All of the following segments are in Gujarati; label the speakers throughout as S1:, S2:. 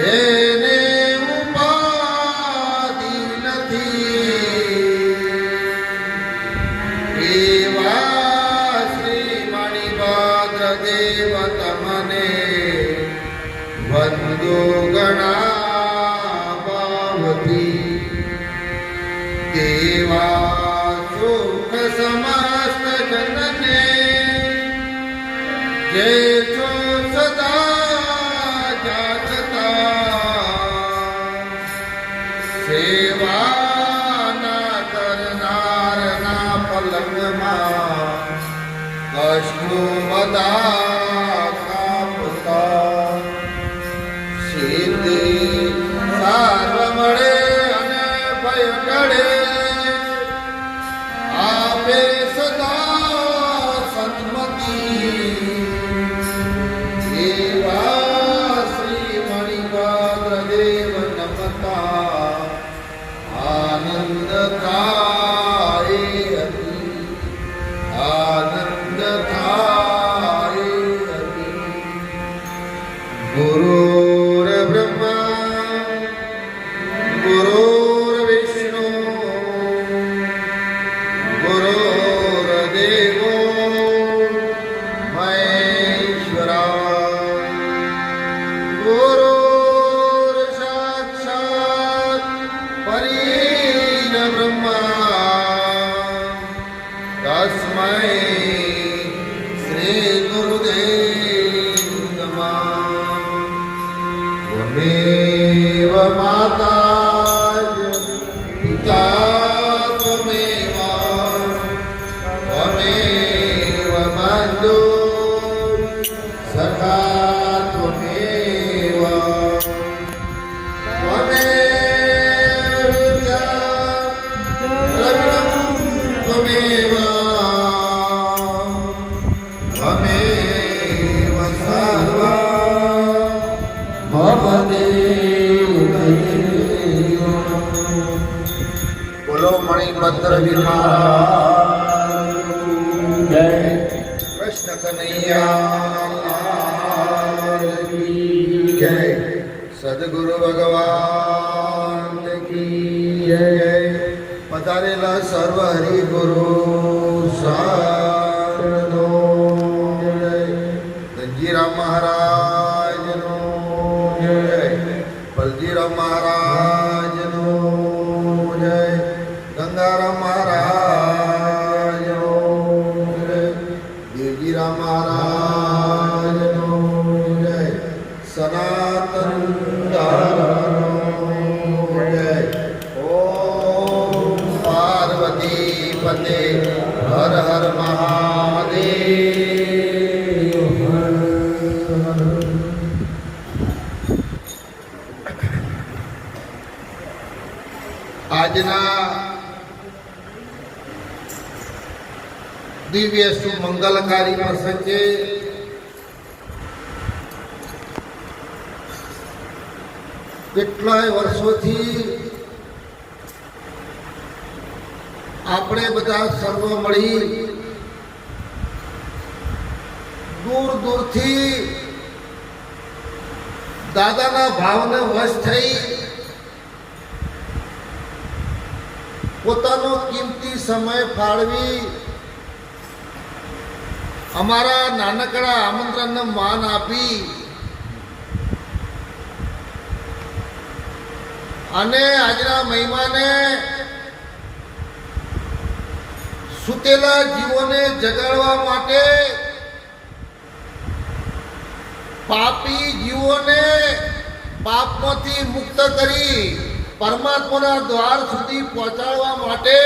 S1: એને ઉપાધિ નથી એવા શ્રી મણિભદ્ર દેવ તમને વંદો ગણા ભાવથી દેવા સુખ સમસ્ત જનને જે છો સદા જાગતા સેવાના કરનારના પલંગમાં કષ્ટો બધા કાપતા સિદ્ધિ સાર્વ મળે અને ભય ટળે આપે સદા સન્મતિ એવા શ્રી મણિભદ્ર દેવ નમતા આનંદ થાય આનંદ થાય ગુરુર બ્રહ્મા ગુરુર વિષ્ણુ ગુરુર દેવો મહેશ્વરા ગુરુર સાક્ષાત પરબ્રહ્મા તસ્મૈ શ્રી ગુરુદેવ નમઃ ત્વમેવ માતા પિતા ત્વમેવ બંધુ સખા ત્વમેવ બોલો મણિભદ્ર વિમાન જય કૃષ્ણ કનૈયા જય સદગુરુ ભગવાન કી જય પધારેલા સર્વ હરિ ગુરુ સાધનો જય ધનજીરામ મહારાજનો જય બલજીરામ મહારાજનો જય ગંગારામ મહારાજનો જય દેવજીરામ મહારાજનો જય સનાતન ધર્મનો જય ઓમ પાર્વતી પતે હર હર મહાદેવ આજના દિવ્ય સુમંગલકારી પ્રસંગે કેટલાય વર્ષોથી આપણે બધા સર્વ મળી દૂર દૂરથી દાદાના ભાવને વશ થઈ પોતાનો કિંમતી સમય ફાળવી અમારા નાનકડા આમંત્રણને માન આપી અને આજના મહિમાને સુતેલા જીવોને જગાડવા માટે પાપી જીવોને પાપમાંથી મુક્ત કરી પરમાત્માના દ્વાર સુધી પહોંચાડવા માટે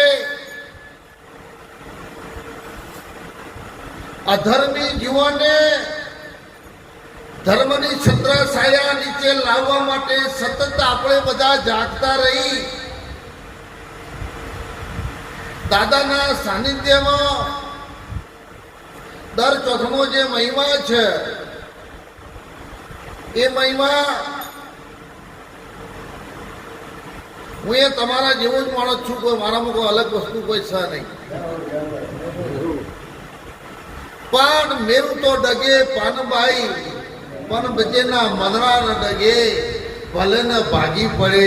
S1: અધર્મી જીવોને ધર્મની છત્રછાયા નીચે લાવવા માટે સતત આપણે બધા જાગતા રહી દાદાના સાનિધ્યમાં દર ચોથનો જે મહિમા છે એ મહિમા હું એ તમારા જેવો જ માણસ છું, કોઈ મારામાં કોઈ અલગ વસ્તુ કોઈ છે નહીં. પણ મેરું તો ડગે પાનબાઈ પણ બચેના મનરા ન ડગે ભલે ને ભાગી પડે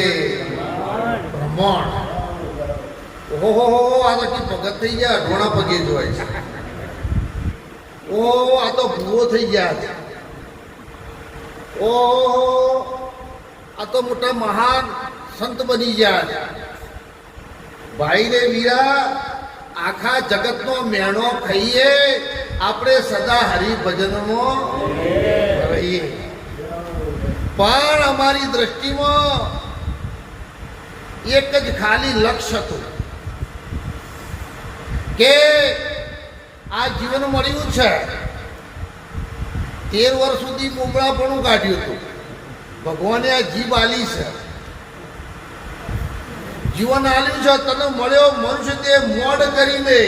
S1: ભ્રમણ. ઓહો, આ તો કી ભગત થઈ ગયા, અઢોણા પગે જોવાય છે. ઓહો, આ તો ભૂવો થઈ ગયા છે. ઓહો, આ તો મોટા મહાન સંત બની ગયા છે. ભાઈ રે વીરા, આખા જગતનો મેણો ખાઈએ, આપણે સદા હરિભજનમાં રહીએ. પણ અમારી દ્રષ્ટિમાં એક જ ખાલી લક્ષ્ય હતું કે આ જીવન મળ્યું છે. 13 વર્ષ સુધી બુમળાપણું કાઢ્યું હતું. ભગવાને આ જીભ આલી છે, જીવન આલ્યું છે. તને મળ્યો મનુષ્ય તે મોડ કરી લે,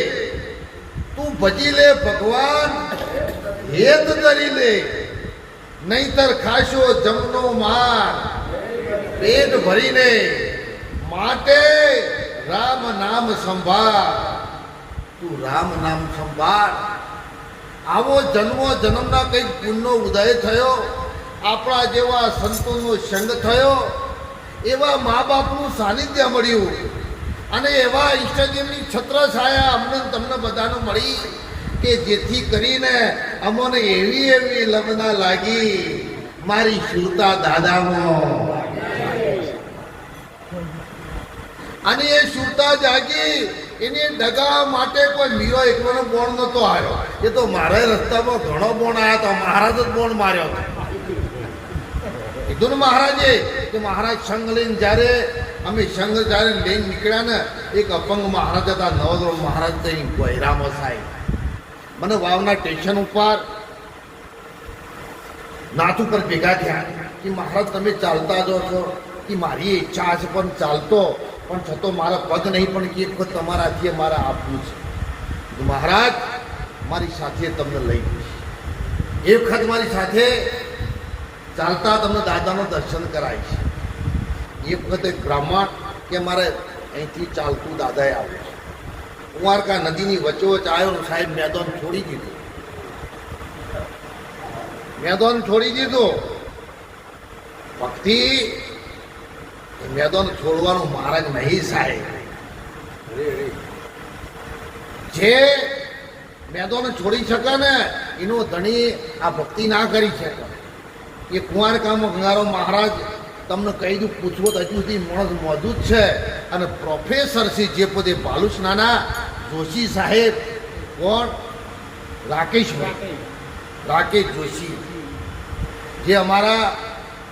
S1: તું ભજી લે ભગવાન, હેત ધરી લે, નહીતર ખાશો જમનો માર પેટ ભરીને. માટે રામ નામ સંભાળ, તું રામ નામ સંભાળ. આવો જન્મો જન્મના કંઈક પુણ્યનો ઉદય થયો, આપણા જેવા સંતોનો સંગ થયો, એવા મા બાપનું સાનિધ્ય મળ્યું, અને એવા ઈષ્ટદેવની છત્ર છાયા અમને તમને બધાને મળી કે જેથી કરીને અમને એવી એવી લગ્ના લાગી મારી શુરતા દાદામાં. અને એ શુરતા જાગી, એને ડગા માટે કોઈ મીરો એકલો બોણ નતો આવ્યો. એ તો મારા રસ્તામાં ઘણો બોણ આવ્યો હતો, મહારાજ જ બોણ માર્યો હતો. કીધું ને મહારાજે કે મહારાજ સંઘ લઈને જ્યારે અમે સંઘ જ્યારે લઈને નીકળ્યા ને, એક અપંગ મહારાજ હતા, નવદોળ મહારાજ તઈ ગોયરામાં સાહેબ મને વાવના સ્ટેશન ઉપર નાથ ઉપર ભેગા થયા કે મહારાજ તમે ચાલતા જો છો, કે મારી ઈચ્છા છે પણ ચાલતો, પણ છતાં મારા પગ નહીં, પણ એક વખત તમારાથી મારે આપવું છે. મહારાજ મારી સાથે તમને લઈ જઈશ, એક વખત મારી સાથે ચાલતા તમને દાદાનું દર્શન કરાવીશ. એક વખત એક બ્રાહ્મણ કે મારે અહીંથી ચાલતું દાદાએ આવ્યું છે. કુંવારકા નદીની વચ્ચોવચ આવ્યો, સાહેબ મેદાન છોડી દીધું, મેદાન છોડી દીધું. ભક્તિ મેદાન છોડવાનું માર્ગ નહીં સાહેબ. જે મેદાન છોડી શકે ને એનો ધણી આ ભક્તિ ના કરી શકે. એ કુંવારકામાં ગંગારામ મહારાજ તમને કહી દઉં, પૂછવો તો હજુ સુધી માણસ મોજૂદ છે. અને પ્રોફેસર છે જે પદે ભાલુસનાના જોશી સાહેબ, કોણ? રાકેશભાઈ, રાકેશ જોશી, જે અમારા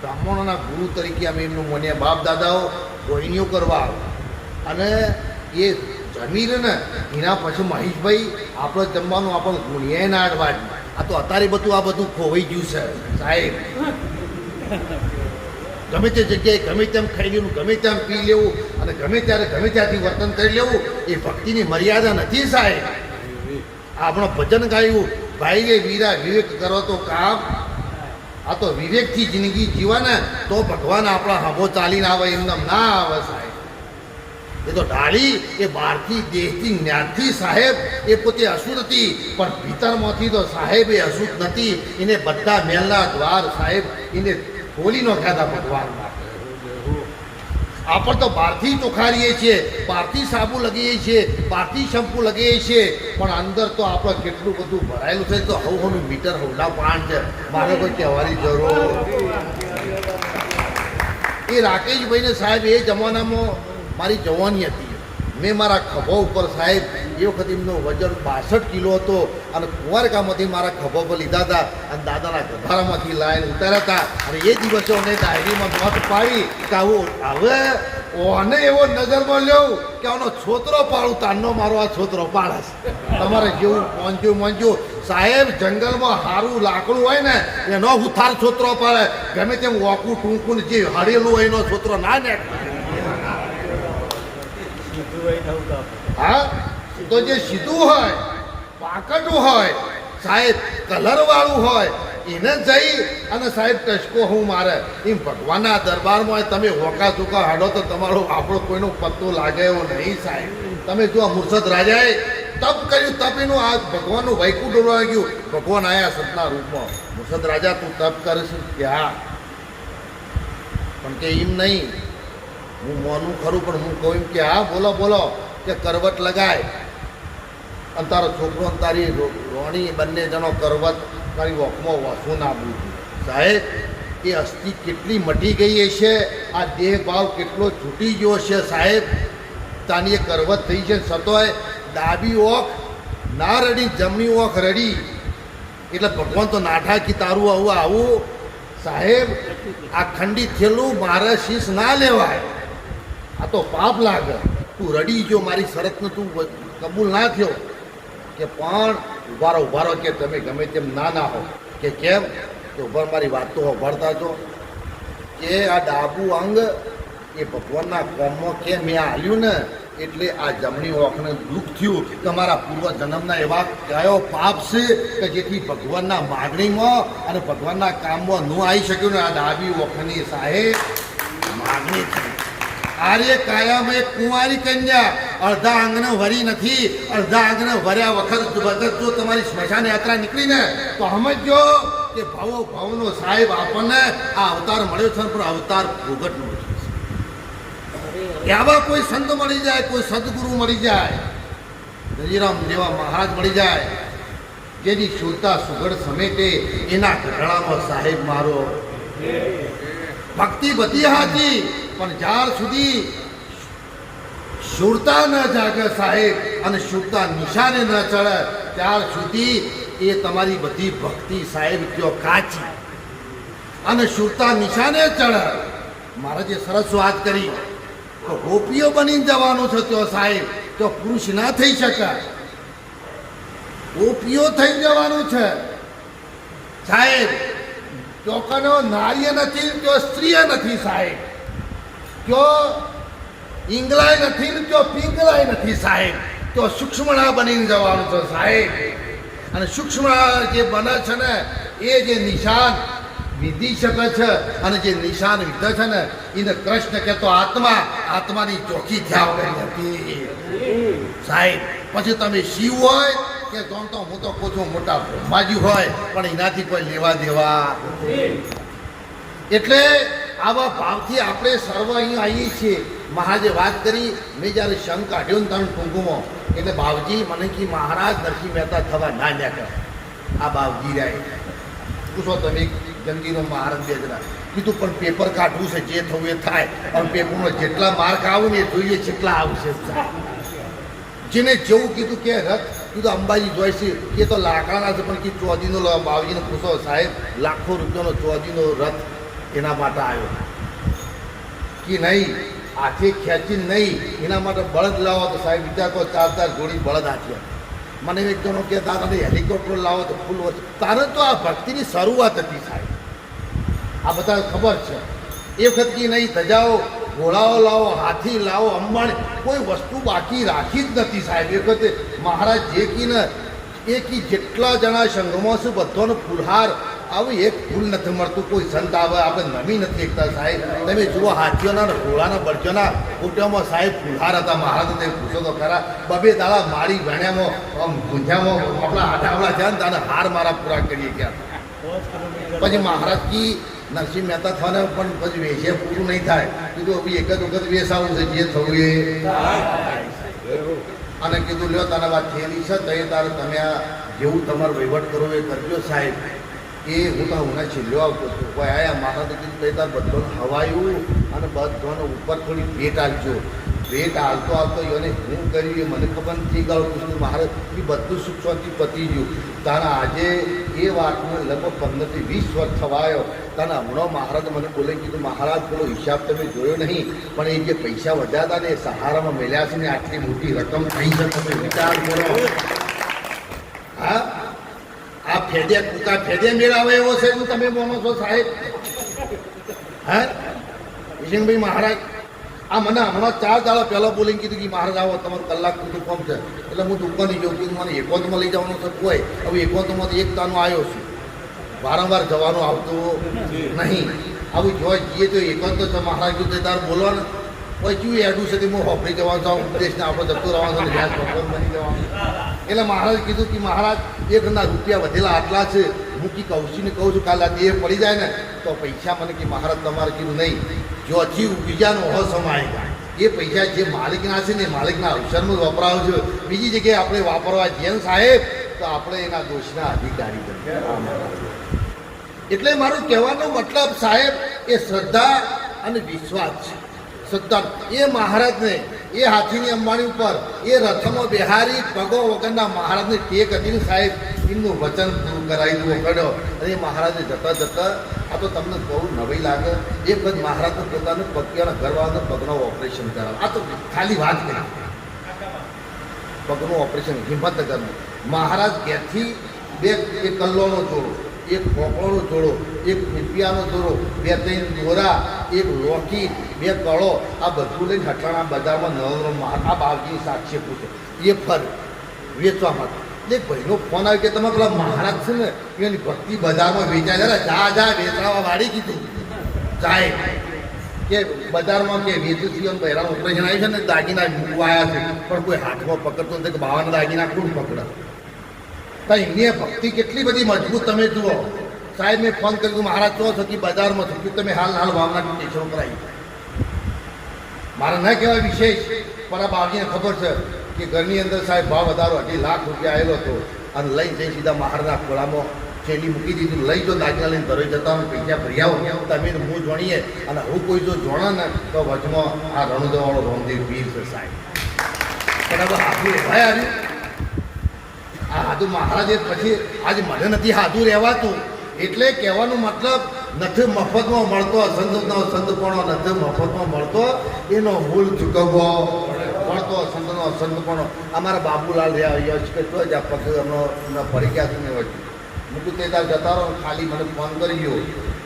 S1: બ્રાહ્મણોના ગુરુ તરીકે અમે એમનું મને બાપ દાદાઓ રોહિણીઓ કરવા આવે. અને એ જમીન ને એના પછી મહેશભાઈ આપણે જમવાનું આપણને ગુણિયાય ના અડવાજ. આ તો અત્યારે બધું આ બધું ખોવાઈ ગયું છે સાહેબ. ગમે તે જગ્યાએ ગમે તેમ ખાઈ લેવું, ગમે તેમ પી લેવું, અને ગમે ત્યારે ગમે ત્યાંથી વર્તન કરી લેવું, એ ભક્તિની મર્યાદા નથી સાહેબ. આપણો ભજન ગાયું, ભાઈ રે વીરા વિવેક કરો તો કામ. આ તો વિવેકથી જિંદગી જીવાને તો ભગવાન આપણા હામો ચાલીને આવે, એમને ના આવે સાહેબ. એ તો ઢાળી એ બહારથી દેહથી જ્ઞાનથી સાહેબ એ પોતે અશુદ્ધ હતી, પણ ભીતરમાંથી તો સાહેબ એ અશુદ્ધ નથી. એને બધા મેલના દ્વાર સાહેબ એને ખોલી નાખ્યા હતા ભગવાન માટે. આપણે તો બહારથી ચોખારીએ છીએ, બહારથી સાબુ લગાવીએ છીએ, બહારથી શેમ્પુ લગાવીએ છીએ, પણ અંદર તો આપણે કેટલું બધું ભરાયેલું છે. તો હવું મીટર હવડા પાણ છે, મારે કોઈ કહેવાની જરૂર. એ રાકેશભાઈને સાહેબ એ જમાનામાં મારી જવાની હતી. મેં મારા ખભા ઉપર સાહેબ એ વખત એમનો વજન 62 કિલો હતો, અને કુંવારકામાંથી મારા ખભા પર લીધા હતા, અને દાદાના ગભારામાંથી લાઈન ઉતાર્યા હતા. અને એ દિવસે મને ડાયરીમાં નોટ પાડી કે આવું હવે ઓને એવો નજરમાં લેવું કે આનો છોતરો પાડું, તારનો મારો આ છોતરો પાડે છે. તમારે જેવું મોંજ્યું સાહેબ, જંગલમાં સારું લાકડું હોય ને એનો ઉથાર છોતરો પાડે. ગમે તેમ વાકું ટૂંકું જે હળેલું હોય એનો છોતરો ના ને. હા, તો જે સીધું હોય, પાકટું હોય સાહેબ, કલર વાળું હોય, એને જઈ અને સાહેબ ટસકો હું મારે. એમ ભગવાનના દરબારમાં તમે હોકા ચૂકા હાડો તો તમારો આપણો કોઈનો પત્તો લાગે એવો નહીં સાહેબ. તમે જો મુર્શદ રાજાએ તપ કર્યું, તપ એનું આ ભગવાનનું વૈકુંઠ ઉડવા ગયું. ભગવાન આવ્યા સંતના રૂપમાં, મુર્શદ રાજા તું તપ કરીશ ક્યાં? પણ એમ કે એમ નહીં, હું મોનું ખરું પણ હું કહું એમ કે હા બોલો બોલો કે કરવટ લગાય અને તારો છોકરો અને તારી રોણી બંને જણો કરવટ તારી વોકમાં વાસું ના બોલતું. સાહેબ એ અસ્થિ કેટલી મટી ગઈ હશે, આ દેહ ભાવ કેટલો છૂટી ગયો છે સાહેબ. તાની એ કરવત થઈ છે સતોય ડાબી ઓખ ના રડી જમણી ઓખ રડી એટલે ભગવાન તો નાઠાકી તારું આવું આવું. સાહેબ આ ખંડિત થયેલું મારે શીશ ના લેવાય, આ તો પાપ લાગે. તું રડી ગયો, મારી શરતને તું કબૂલ ના થયો કે પણ ઉભારો કે તમે ગમે તેમ ના હો કે કેમ કે ઉભા મારી વાત તો સાંભળતા છો કે આ ડાબુ અંગ એ ભગવાનના કોમમાં કે મેં હાલ્યું ને એટલે આ જમણી ઓખને દુઃખ થયું કે મારા પૂર્વ જન્મના એવા કયો પાપ છે કે જેથી ભગવાનના માગણીમાં અને ભગવાનના કામમાં ન આવી શક્યું ને આ ડાબી ઓખની સાહેબ માગણી થઈ. આર્ય કાયામાં એક કુંવારી કન્યા અડધા આંગણે વરી નથી, અડધા આંગણે વર્યા વખત જો તમારી સ્મશાન યાત્રા નીકળીને તો સમજો કે ભાવનો સાહેબ આપણને આ અવતાર મળ્યો છે પણ અવતાર ભોગટનો છે. આવા કોઈ સંત મળી જાય, કોઈ સદગુરુ મળી જાય, દજીરામ જેવા મહારાજ મળી જાય જેની શુદ્ધતા સુગડ સમેટે એના ઘટાડામાં સાહેબ મારો ભક્તિ બધી હાથી પણ જ્યાર સુધી શુરતા ન જાગે સાહેબ અને શુરતા નિશાને ન ચડે ત્યાર સુધી એ તમારી બધી ભક્તિ સાહેબ કયો કાચી અને શુરતા નિશાને ચડે. મારે જે સરસ વાત કરી તો ગોપીઓ બની જવાનું છે તો સાહેબ તો પુરુષ ના થઈ શકે, ગોપીઓ થઈ જવાનું છે સાહેબ. ચોકનો નારીએ નથી તો સ્ત્રીએ નથી સાહેબ, જો ઇંગલાય નથી ને તો પિંગલાય નથી સાહેબ, તો સૂક્ષ્મણા બનીને જવાનું છે સાહેબ. અને સૂક્ષ્મણા જે બને છે ને એ જે નિશાન વિધી શકે છે અને જે નિશાન વિધે છે ને એને કૃષ્ણ કહેતો આત્માની ચોખી થયા વગર હતી સાહેબ. પછી તમે શિવ હોય કે તો હું તો કહું છું મોટા બ્રહ્માજી હોય પણ એનાથી કોઈ લેવા દેવા. એટલે આવા ભાવથી આપણે સર્વ અહીં આવીએ છીએ. મહારાજે વાત કરી, મેં જ્યારે શંખ કાઢ્યો ને તમે ટૂંકમાં એટલે બાવજી મને કે મહારાજ નરસિંહ મહેતા થવા ના ન્યા. આ બાવજી રાય પૂછો તમે જંગીનો મહારાજ બે જણા કીધું પણ પેપર કાઢવું છે, જે થવું એ થાય પણ પેપરમાં જેટલા માર્ક આવે ને એ જોઈએ કેટલા આવશે. જેને જેવું કીધું કે રથ કીધું અંબાજી જોઈશે એ તો લાકડાના છે પણ કે ચોદીનો બાવજીને પૂછો સાહેબ લાખો રૂપિયાનો ચોદીનો રથ એના માટે આવ્યો કે નહીં, હાથે ખેંચીને નહીં, એના માટે બળદ લાવો તો સાહેબ વિચાર તો 4 જોડી બળદ હાથ્યા. મને એક જણો કે તારે હેલિકોપ્ટર લાવો તો ફૂલ તારે તો આ ભક્તિની શરૂઆત હતી સાહેબ. આ બધા ખબર છે. એ વખત કે નહીં ધજાઓ ઘોડાઓ લાવો, હાથી લાવો, અંબાણી કોઈ વસ્તુ બાકી રાખી જ નથી સાહેબ. એ વખતે મહારાજ જે કીને એ કી જેટલા જણા સંઘમાં છે બધાનો ફૂલહાર આવું એક ફૂલ નથી મળતું. કોઈ સંત આવે આપણે નમી નથી એકતા સાહેબ. તમે જુઓ હાથીઓના ને ઘોડાના બળજોના કુટિયામાં સાહેબ ફૂલહાર હતા. મહારાજ તમે પૂછો તો ખરા, બબે દાડા મારી ભણ્યામાં આમ ગુંજામાં આપણા હાથાવડા છે ને તાને હાર મારા પૂરા કરીએ ગયા. પછી મહારાજ કી નરસિંહ મહેતા થવાને પણ પછી વેશે પૂરું નહીં થાય. કીધું અભી એક જ વખત વેશ આવું છે જે થવું એ. અને કીધું લ્યો તારા વાત થયેલી છે તો તારે તમે આ જેવું તમારો વહીવટ કરો એ કરજો સાહેબ. એ હું તો હમણાં છેલ્લો આવતો હતો કોઈ આયા મહારાજે કીધું તો તાર બધાને હવાયું અને બધાને ઉપર થોડી ભેટ આપજો. ભેટ આવતો એને હું કર્યું એ મને ખબર નથી ગયો. કૃષ્ણ મહારાજ એ બધું સુખ શાંતિ પતી ગયું. તારા આજે એ વાતને લગભગ 15 થી 20 વર્ષ થવાયો. તારા હમણાં મહારાજ મને બોલે કીધું મહારાજ પેલો હિસાબ તમે જોયો નહીં પણ એ જે પૈસા વધ્યા હતા ને એ સહારામાં મળ્યા છે ને આટલી મોટી રકમ થઈ છે તમે વિચાર કરો. હા આ ફેદિયા કૂતા ફેદિયા મેળાવે એવો છે શું તમે બોલો છો સાહેબ? હા વિજયભાઈ મહારાજ આ મને હમણાં 4 દાડા પહેલાં બોલીને કીધું કે મહારાજ આવો તમારું કલાક પૂરતું કામ છે એટલે હું દુકાને ગયો કીધું મને એકાંતમાં લઈ જવાનું છે કોઈ. હવે એકાંતમાંથી એક તાનો આવ્યો છું, વારંવાર જવાનું આવતું નહીં. આવું જોઈ જઈએ તો એકાંત છે. મહારાજ કીધું તાર બોલો ને કોઈ કયું એડું છે હું હોફરી જવાનું છું, ઉપદેશને આપણે જતું રહેવાનું વ્યાસ ભગવાન બની જવાનું. એટલે મહારાજ કીધું કે મહારાજ 1,000 રૂપિયા વધેલા આટલા છે હું કી કૌશીને કહું છું કાલે આ દેહ પડી જાય ને તો પૈસા મને કે મહારાજ તમારે કીધું નહીં જો હજી બીજાનો હો સમાય એ પૈસા જે માલિકના છે ને માલિકના અવસરનું જ વપરાવ છે બીજી જગ્યાએ આપણે વાપરવા જેમ સાહેબ તો આપણે એના દોષના અધિકારી બનીએ એટલે મારું કહેવાનો મતલબ સાહેબ એ શ્રદ્ધા અને વિશ્વાસ છે શ્રદ્ધા એ મહારાજને એ હાથીની અંબાણી ઉપર એ રથમાં બિહારી પગો વગરના મહારાજને ટેક હતી સાહેબ એમનું વચન પૂરું કરાવી દઉં કર્યો અને મહારાજે જતા જતા આ તો તમને બહુ નવાઈ લાગે એ વખત મહારાજને પોતાનું પગના ઘરવાળાને પગનો ઓપરેશન કરાવે આ તો ખાલી વાત કરી પગનું ઓપરેશન હિંમતનગરનું મહારાજ ક્યાંથી બે એક કલ્લોનો જોડો એક કોકળોનો જોડો એક રૂપિયાનો જોડો બે ત્રણ દોરા એક લોકી બે કળો આ બધું લઈને હટાણા બજારમાં નવરો આ બાવજીની સાક્ષી પૂછે એ ફર વેચવા માટે એટલે ભાઈનો ફોન આવ્યો કે તમે પેલા મહારાજ છે ને એની ભક્તિ બજારમાં વેચાય જા જા વેચવા વાળી કીધું જાય કે બજારમાં કે વેચું બહેરાનું ઓપરેશન આવી છે ને દાગીના મૂકવાયા છે પણ કોઈ હાથમાં પકડતો નથી કે બાવાના દાગીના કોણ પકડે તો એમની ભક્તિ કેટલી બધી મજબૂત તમે જુઓ સાહેબ મેં ફોન કર્યું મહારાજ ચો છો કે બજારમાં છો કે તમે હાલ ભાવના સ્ટેશન પર આવી મારે ન કહેવાય વિશેષ પણ આ બાવજીને ખબર છે કે ઘરની અંદર સાહેબ ભાવ વધારો 2.5 લાખ રૂપિયા આવેલો હતો અને લઈ જઈ સીધા મહારાજના ખોળામાં ચેલી મૂકી દીધું લઈ જો દાગીના લઈને ધરોઈ જતા હોય પૈસા ભરી આવો તમે હું જોણીએ અને હું કોઈ જો જોણે ને તો વચમાં આ રણુદવાળો રોમદેવ વીર છે સાહેબ બરાબર હાથું ભાઈ આવ્યું આ હાથું મહારાજે પછી આજે મને નથી હાથું રહેવાતું એટલે કહેવાનો મતલબ નથી મફતમાં મળતો સંતનો સંતપણો નથી મફતમાં મળતો એનો મૂળ ચૂકવવો મળતો સંતનો સંતપણો અમારા બાબુલાલ રહ્યા યશ કે તો જ આ પગ એમનો પરીક્ષા ને હોય મૂકું તે ત્યાં જતા રહો ખાલી મને ફોન કરી ગયો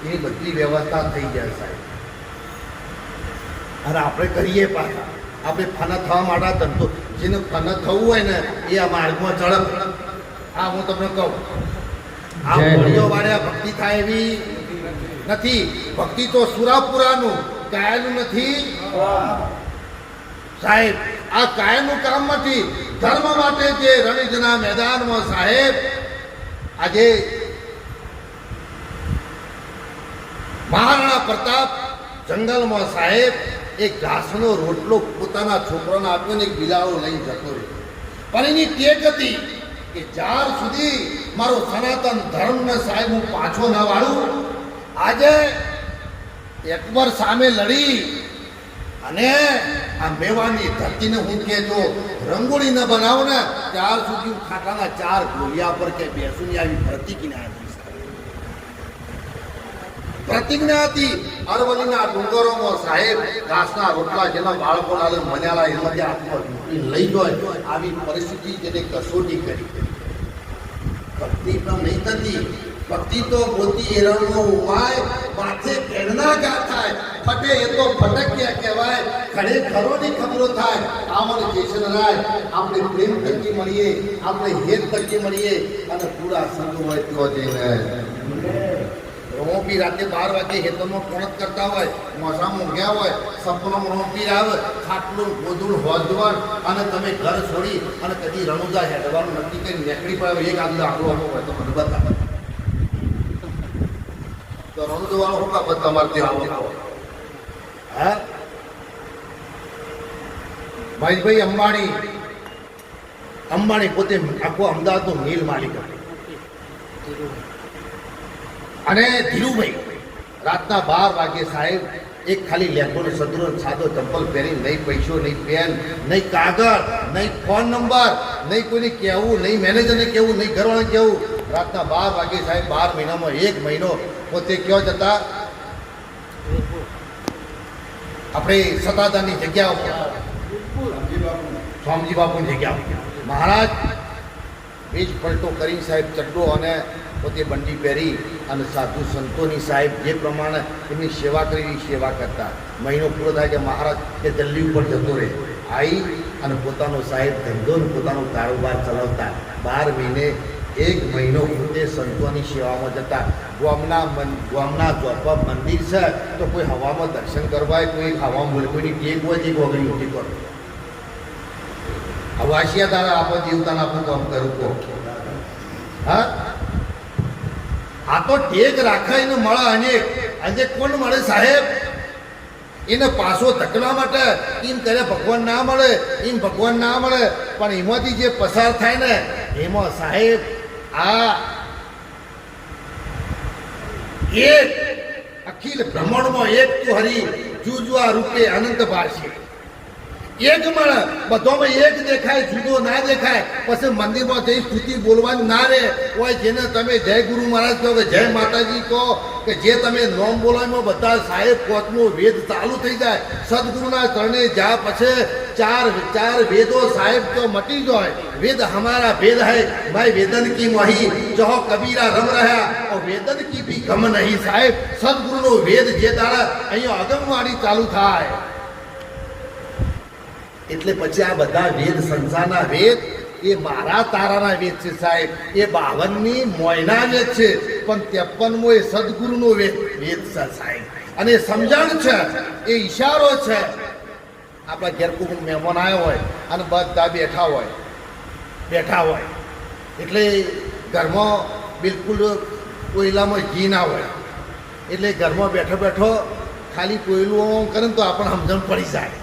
S1: એની બધી વ્યવસ્થા થઈ જાય સાહેબ અને આપણે કરીએ પાછા આપણે ફના થવા માટે ધંધો જેને ફના થવું હોય ને એ આ માર્ગમાં ઝડપ હા હું તમને કહું આ હોળીઓ વાળ્યા ભક્તિ થાય એવી નથી ભક્તિ તો સુરાપુરાનું કાયનું નથી સાહેબ આ કાયનું કામ નથી ધર્મ માટે જે રણજના મેદાનમાં સાહેબ આજે મહારાણા પ્રતાપ જંગલમાં સાહેબ એક ઘાસનો રોટલો પોતાના છોકરાને આપ્યો ને એક બિલાડો લઈને જતો રહ્યો પણ એની ટેક હતી કે જ્યાર સુધી મારો સનાતન ધર્મને સાહેબ હું પાછો ના વાળું આજે એકબર સામે લડી અને આ મેવાની ધરતીને હું કે જો રંગોળી ન બનાવો ને ત્યાર સુધી હું ખાટાના 4 ગોળિયા પર કે બેસું ની આવી પ્રતિજ્ઞા હતી અરવલ્લીના ડુંગરોમાં સાહેબ ઘાસના રોટલા જેના બાળકોના મન્યાલા એમાંથી હાથમાં લઈ જાય આવી પરિસ્થિતિ જેને કસોટી કરી ભક્તિ પણ નહીં થતી ભક્તિ તો મોતી એરણનો ઉપાય માથે પ્રેરણા ગા થાય ફટે એ તો ફટક્યા કહેવાય ખડે ખરોની ખબરો થાય આમર જેસન રાય આપણે પ્રેમ કરતી મળીએ આપણે હેત કરતી મળીએ અને પૂરા સંગ હોય તો જઈને રોપી રાતે 12 વાગે હેતરમાં પોણત કરતા હોય મોસામાં ગયા હોય સપનામાં રોપી આવે ખાટલું ગોદું હોજવણ અને તમે ઘર છોડી અને કદી રણુજા હેડવાનું નક્કી કરી નીકળી પડે એક આગળ આખો હોય તો મને બતાવે તો રણુજા વાળો હોકા બધ તમારે ત્યાં આવો હા ભાઈ અંબાણી પોતે આખો અમદાવાદનો મિલ માલિક હતો અને ધીરુભાઈ રાતના 12 વાગે સાહેબ એક ખાલી લેપોનો સદરો સાદો ચંપલ પહેરી નહીં પૈસો નહીં પેન નહીં કાગળ નહીં ફોન નંબર નહીં કોઈને કહેવું નહીં મેનેજરને કહેવું નહીં ઘરવાળાને કહેવું રાતના 12 વાગે સાહેબ 12 મહિનામાં 1 મહિનો પોતે કયો જતા આપણે સતાધારની જગ્યા ઉપર સ્વામીજી બાપુની જગ્યા મહારાજ વેજ પલટો કરી સાહેબ ચડ્ડો અને પોતે બંડી પહેરી અને સાધુ સંતોની સાહેબ જે પ્રમાણે એમની સેવા કરી સેવા કરતા મહિનો પૂરો થાય કે મહારાજ કે દિલ્હી ઉપર જતો રહે આવી અને પોતાનો સાહેબ ધંધો ને પોતાનો કારોબાર ચલાવતા 12 મહિને 1 મહિનો પોતે સંતોની સેવામાં જતા ગામના ચોપા મંદિર છે તો કોઈ હવામાં દર્શન કરવા કોઈ હવામાં બોલે કોઈની ટેક હોય જે વગરી ઉઠી કરો વાસિયા તારા આપણે દેવતાને આપણું કામ કરું કહો હા આ તો ટેક રાખે એને મળે અને કોણ મળે સાહેબ? એને પાછો ધકવા માટે એમ કરે ભગવાન ના મળે, એમ ભગવાન ના મળે. પણ એમાંથી જે પસાર થાય ને એમાં સાહેબ આ એક અખિલ બ્રહ્માંડમાં એક તો હરી જુજવા રૂપે અનંત ભાષે એક મળે, બધામાં એક દેખાય, જુદો ના દેખાય. પછી મંદિરમાં જઈ સ્તુતિ બોલવાની ના રહે હોય. જેને તમે જય ગુરુ મહારાજ કહો કે જય માતાજી કહો કે જે તમે નોમ બોલાવમાં બધા સાહેબ પોતનો વેદ ચાલુ થઈ જાય. સદગુરુના ચરણે જ્યાં પછી ચાર વેદો સાહેબ તો મટી જાય. વેદ હમારા વેદ હૈ ભાઈ, વેદન કી મહી જહો કબીરા રમ રહ્યા और વેદન કી ભી ગમ નહીં. સાહેબ સદગુરુનો વેદ જે દાડા અહીંયા અગમવાડી ચાલુ થાય એટલે પછી આ બધા વેદ સંસારના વેદ એ મારા તારાના વેદ છે સાહેબ. એ 52મી મોયના વેદ છે, પણ 53મો એ સદગુરુનો વેદ છે સાહેબ. અને સમજણ છે, એ ઈશારો છે. આપણા ઘેર કોઈ મહેમાન આવ્યો હોય અને બધા બેઠા હોય એટલે ઘરમાં બિલકુલ કોયલામાં ઘી ના હોય. એટલે ઘરમાં બેઠો ખાલી કોયલું કરે તો આપણને સમજણ પડી જાય.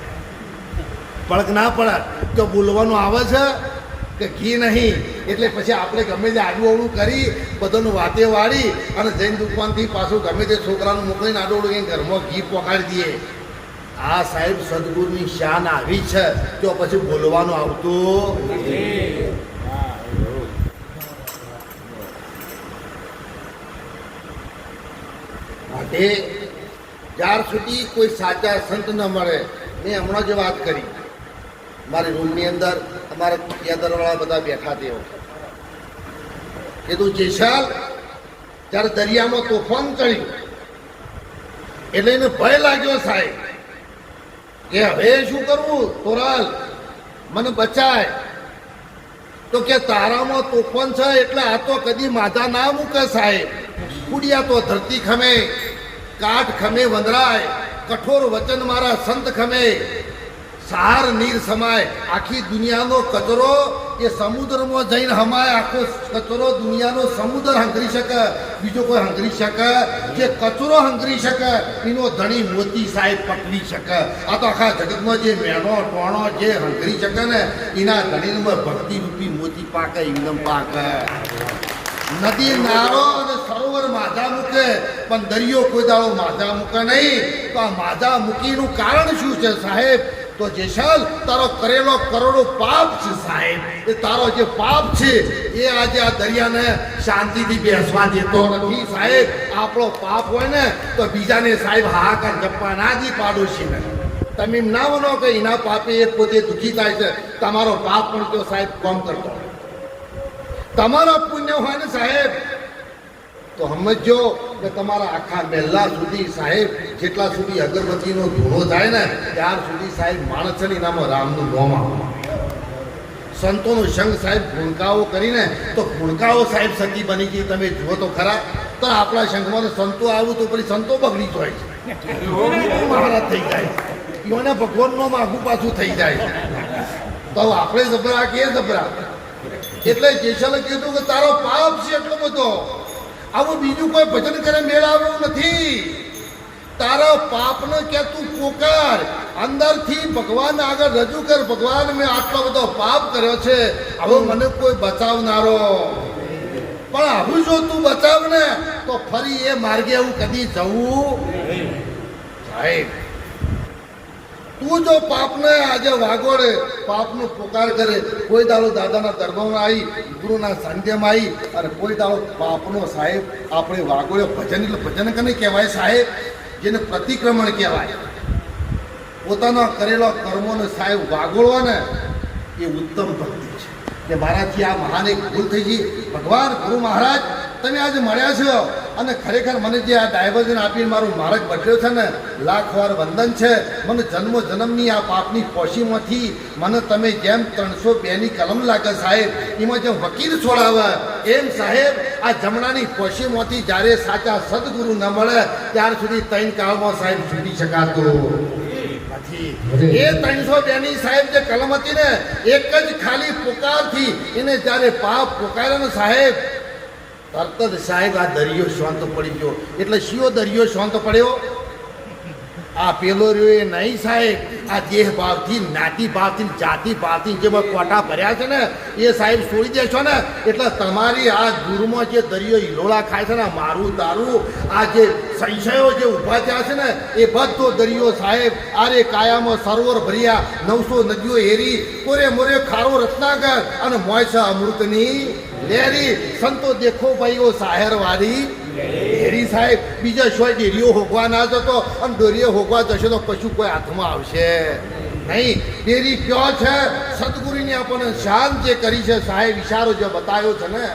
S1: પડક ના પડે તો બોલવાનું આવે છે કે ઘી નહીં. એટલે પછી આપણે ગમે તે આડું કરી બધાનું વાતે વાળી અને જઈને દુકાનથી પાછું ગમે તે છોકરાનું મોકલીને આડું કંઈ ઘરમાં ઘી પકાડી દઈએ. આ સાહેબ સદગુરુની શાન આવી છે તો પછી બોલવાનું આવતું માટે જ્યાર સુધી કોઈ સાચા સંત ન મળે. મેં હમણાં જે વાત કરી, મારી રૂમની અંદર અમારા યાદરવાળા બધા બેઠા તેઓ કીધું જેસાલ જ્યારે દરિયામાં તોફાન ચડ્યું એટલે એને ભય લાગ્યો સાહેબ કે હવે શું કરવું? તોરાલ મને બચાય. તો કે તારામાં તોફાન છે એટલે આ તો કદી માથા ના મૂકે સાહેબ. કુડિયા તો ધરતી ખમે, કાઠ ખમે વંદરાય, કઠોર વચન મારા સંત ખમે, સાર નીર સમાય. આખી દુનિયાનો કચરો એ સમુદ્રમાં જઈને હમાય. આખો કચરો દુનિયાનો સમુદ્ર હંગરી શકે, બીજો કોઈ હંગરી શકે? જે કચરો હંગરી શકે એનો ધણી મોતી સાહેબ પકડી શકે. આ તો આખા જગતમાં જે મેનો ટોણો જે હંગરી શકે ને એના ધણીમાં ભક્તિ રૂપી મોતી પાકે, ઇંગમ પાકે. નદી નારો અને સરોવર માધા મૂકે પણ દરિયો કોઈ દાડો માધા મૂકે નહીં. તો આ માધા મૂકીનું કારણ શું છે સાહેબ? તો જેસાલ તારો કરેલો કરોડો પાપ છે સાહેબ. એ તારો જે પાપ છે એ આજે આ દરિયાને શાંતિથી બેસવા દેતો નથી સાહેબ. આપણો પાપ હોય ને તો બીજાને સાહેબ હાહાકાર જપવા ના દી પાડોશીને. તમે એમ ના બનો કે એના પાપે એ પોતે દુઃખી થાય છે. તમારો પાપ પણ તો સાહેબ કોમ કરતો, તમારો પુણ્ય હોય ને સાહેબ તો સમજો કે તમારા આખા મહેલા સુધી સાહેબ જેટલા સુધી અગરબત્તીનો ધૂણો થાય ને ત્યાર સુધી સાહેબ માણસ છે ને એનામાં રામનું નોમ આવે. સંતોનો સંગ સાહેબ ભૂણકાઓ કરીને તો ભૂણકાઓ સાહેબ સતી બની ગઈ. તમે જુઓ તો ખરા. તો આપણા સંઘમાં સંતો આવું તો પછી સંતો બગડી જાય છે, મહારાજ થઈ જાય, એને ભગવાનનો માગું પાછું થઈ જાય. તો આપણે જબરા કે જબરા. એટલે જેસાલે કીધું કે તારો પાપ છે એટલો બધો, આવું બીજું કોઈ ભજન કરે મેળવવું નથી. તારા પાપને કે તું પોકાર અંદરથી ભગવાન આગળ રજૂ કર. ભગવાન મેં આટલો બધો પાપ કર્યો છે, હવે મને કોઈ બચાવનારો. પણ આવું જો તું બચાવ ને તો ફરી એ માર્ગે હું કદી જવું સાહેબ. તું જો પાપને આજે વાગોડે, પાપનો પોકાર કરે, કોઈ દાડો દાદાના દરબારમાં આવી, ગુરુના સાનિધ્યમાં આવી અને કોઈ દાડો પાપનો સાહેબ આપણે વાગોડે. ભજન એટલે ભજન કને કહેવાય સાહેબ? જેને પ્રતિક્રમણ કહેવાય. પોતાના કરેલા કર્મોને સાહેબ વાગોળવા ને એ ઉત્તમ ભક્તિ છે. કે મારાથી આ મહાન એક ભૂલ થઈ ગઈ. ભગવાન ગુરુ મહારાજ તમે આજે મળ્યા છો અને ખરેખર મને જે આ ડાયવર્ઝન આપીને મારું માર્ગ બદલ્યો છે ને, લાખ વાર વંદન છે. મને જન્મો જન્મની આ પાપની પોશીમાંથી મને તમે જેમ 302ની કલમ લાગે સાહેબ, એમાં જેમ વકીલ છોડાવે એમ સાહેબ આ જમણાની પોશીમાંથી જ્યારે સાચા સદગુરુ ન મળે ત્યાર સુધી 3 કાળમાં સાહેબ છૂટી શકાતો નથી. એ 302ની સાહેબ જે કલમ હતી ને, એક જ ખાલી પુકારથી એને જ્યારે પાપ પુકારે ને સાહેબ તરત જ સાહેબ આ દરિયો શાંત પડી ગયો. એટલે શિયો દરિયો શાંત પડ્યો? આ પેલો રહ્યો એ નહીં સાહેબ, આ દેહ ભાવથી, જ્ઞાતિ ભાવથી, જાતિ ભાવથી જેમાં કોટા ભર્યા છે ને એ સાહેબ છોડી દેશો ને એટલે તમારી આ દૂરમાં જે દરિયો હિલોળા ખાય છે ને, મારું તારું આ જે સંશયો જે ઊભા થયા છે ને એ બધો દરિયો સાહેબ આરે કાયામાં સરોવર ભર્યા, 900 નદીઓ હેરી, કોરે મોરે ખારો રત્નાકર અને મોયસા અમૃતની લેરી. સંતો દેખો ભાઈઓ સાહેરવારી હેરી સાહેબ. બીજા શોય ડેરીઓ હોગવા ના જતો અને ડોરીઓ હોગવા જશે તો કશું કોઈ હાથમાં આવશે નહીં. ડેરી કયો છે? સદગુરુની આપણને શાંત જે કરી છે સાહેબ, ઇશારો જે બતાવ્યો છે ને,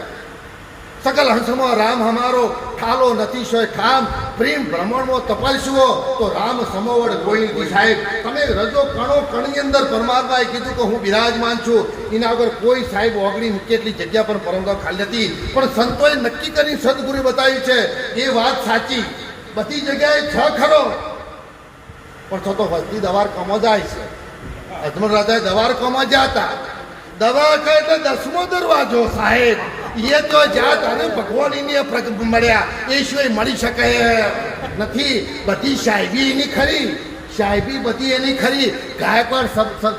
S1: સકલ હંસમાં રામ હમારો ઠાલો નથી સોય ઠામ, પ્રેમ ભ્રમણમાં તપસ્વો તો રામ સમોવડ કોઈ નથી સાહેબ. તમે રજો કણો કણની અંદર પરમાત્માએ કીધું કે હું બિરાજમાન છું, એના વગર કોઈ સાહેબ ઓગણી મૂકે એટલી જગ્યા પર પરમદાવ ખાલી હતી. પણ સંતોએ નક્કી કરી સદગુરુ બતાવી છે એ વાત સાચી, બધી જગ્યાએ છ ખરો પણ થતો વસ્તી દવાર કમો જાય છે. અજમલ રાજાએ દવાર કમો જતા, દવા કહે એટલે 10મો દરવાજો સાહેબ. એ તો જાત અને ભગવાનની મળ્યા એ સિવાય મળી શકે નથી. બધી સાહેબી એની ખરી, સાહેબી બધી એની ખરી. ગાયકવાડ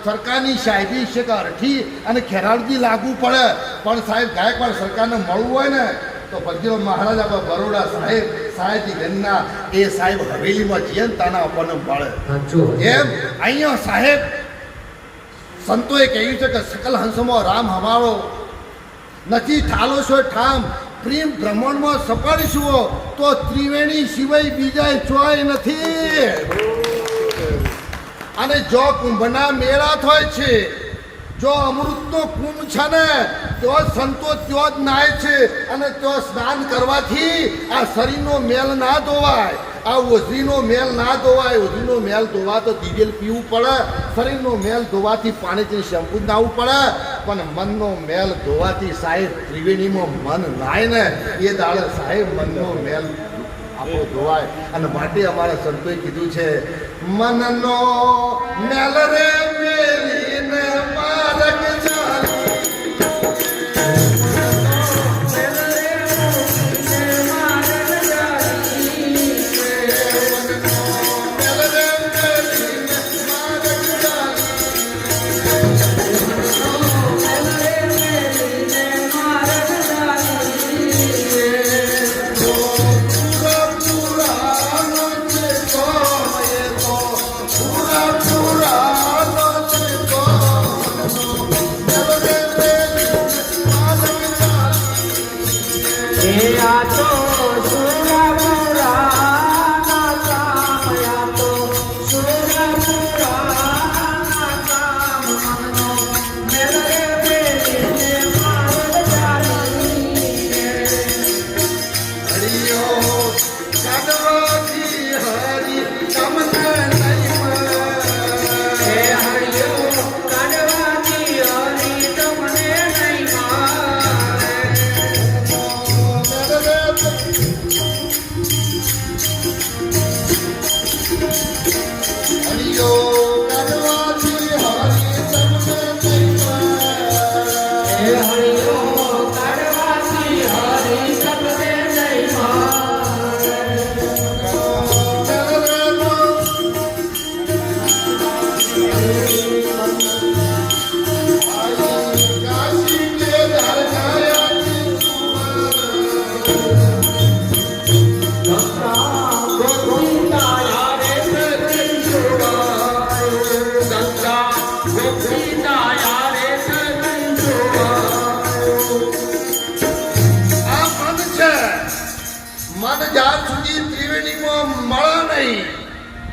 S1: સરકારની સાહેબી છે કે અરઠી અને ખેરાળજી લાગુ પડે, પણ સાહેબ ગાયકવાડ સરકારને મળવું હોય ને તો ફકીરો મહારાજ આપણા બરોડા સાહેબ સાહેબજી ગણના એ સાહેબ હવેલીમાં જઈએ ને તાના આપણને મળે. એમ અહીંયા સાહેબ સંતોએ કહ્યું છે કે સકલ હંસમાં રામ હમારો નથી ઠાલો છો ઠામ, પ્રેમ ભ્રમણમાં સપાડીશું તો ત્રિવેણી સિવાય બીજા ચોય નથી. અને જો કુંભના મેળા થાય છે, જો અમૃતનો કુંભ છે ને તો સંતો ત્યાં જ નાય છે અને ત્યાં સ્નાન કરવાથી આ શરીરનો મેલ ના ધોવાય, આ ઓઝરીનો મેલ ના ધોવાય. ઓઝરીનો મેલ ધોવા તો દિવેલ પીવું પડે, શરીરનો મેલ ધોવાથી પાણીથી શેમ્પુ જ નાવું પડે, પણ મનનો મેલ ધોવાથી સાહેબ ત્રિવેણીમાં મન નાય ને એ દાડે સાહેબ મનનો મેલ આપણો ધોવાય. અને માટે અમારા સંતોએ કીધું છે મનનો મેલ રે મેલીને માર્ગ ચાલી.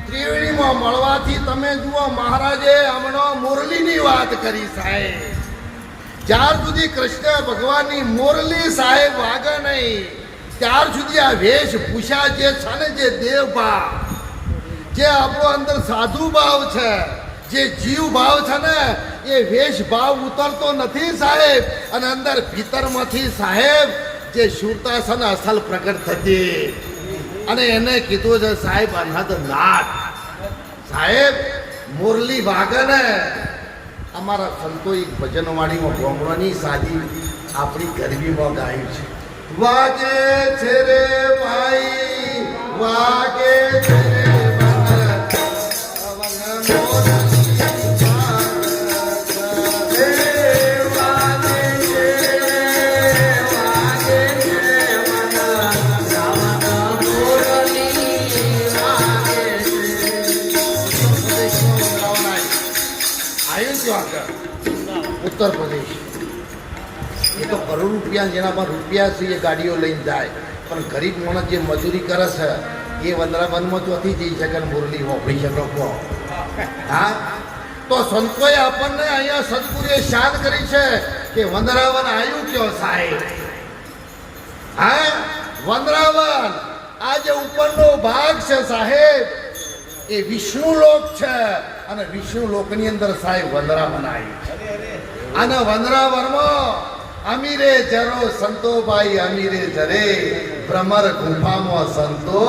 S1: ત્રિવેણીમાં મળવાથી તમે જુઓ મહારાજે હમણાં મુરલીની વાત કરી સાહેબ. જ્યાર સુધી કૃષ્ણ ભગવાનની મુરલી સાહેબ વાગે નહીં ત્યાર સુધી આ વેશભૂષા જે છે ને, જે દેવ ભાવ, જે આપણો અંદર સાધુ ભાવ છે, જે જીવ ભાવ છે ને એ વેશ ભાવ ઉતરતો નથી સાહેબ. અને અંદર ભીતરમાંથી સાહેબ જે શુરતા છે ને અસલ પ્રગટ થતી. અને એને કીધું છે સાહેબ અનહદ નાથ સાહેબ મુરલી વાગે ને. અમારા સંતો એક ભજનવાણીમાં ગોમડાની સાદી આપણી ગરબીમાં ગાયું છે. વાગે છે રે ભાઈ વાગે છે રે ઉત્તર પ્રદેશ એ તો કરોડ રૂપિયા જેના પર રૂપિયા છે એ ગાડીઓ લઈને જાય પણ ગરીબ માણસ જે મજૂરી કરે છે એ વંદરાવનમાં ચોથી જઈ શકે ને મુરલી વાપરી શકે કહો હા તો સંતોએ આપણને અહીંયા સદગુરુએ શાન કરી છે કે વંદરાવન આવ્યું કયો સાહેબ હા વંદરાવન આ જે ઉપરનો ભાગ છે સાહેબ એ વિષ્ણુ લોક છે અને વિષ્ણુ લોકની અંદર સાહેબ વંદરાવન આવ્યું છે અને વંદરાવનમાં અમીરે જરો સંતોભાઈ અમીરે જરે ભ્રમર ગુફામાં સંતો